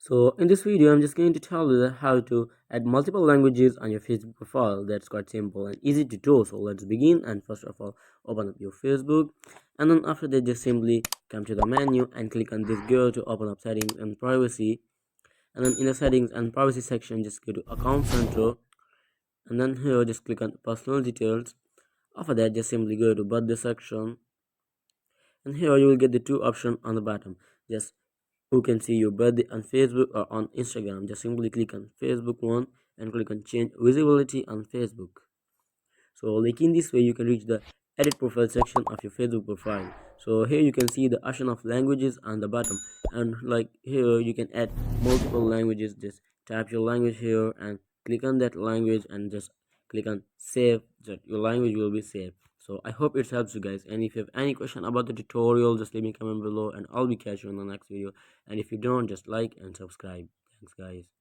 So in this video, I'm just going to tell you how to add multiple languages on your Facebook profile. That's quite simple and easy to do. So let's begin. And first of all, open up your Facebook, and then after that, just simply come to the menu and click on this gear to open up settings and privacy. And then in the settings and privacy section, just go to account center, and then here just click on personal details. After that, just simply go to birthday section, and here you will get the two options on the bottom. Just who can see your birthday on Facebook or on Instagram. Just simply click on Facebook one and click on change visibility on Facebook. So like in this way you can reach the edit profile section of your Facebook profile. So here you can see the option of languages on the bottom, and like here you can add multiple languages. Just type your language here and click on that language and just click on save, that your language will be saved. So I hope it helps you guys, and if you have any question about the tutorial, just leave me a comment below and I'll be catching you in the next video. And if you don't, just like and subscribe. Thanks guys.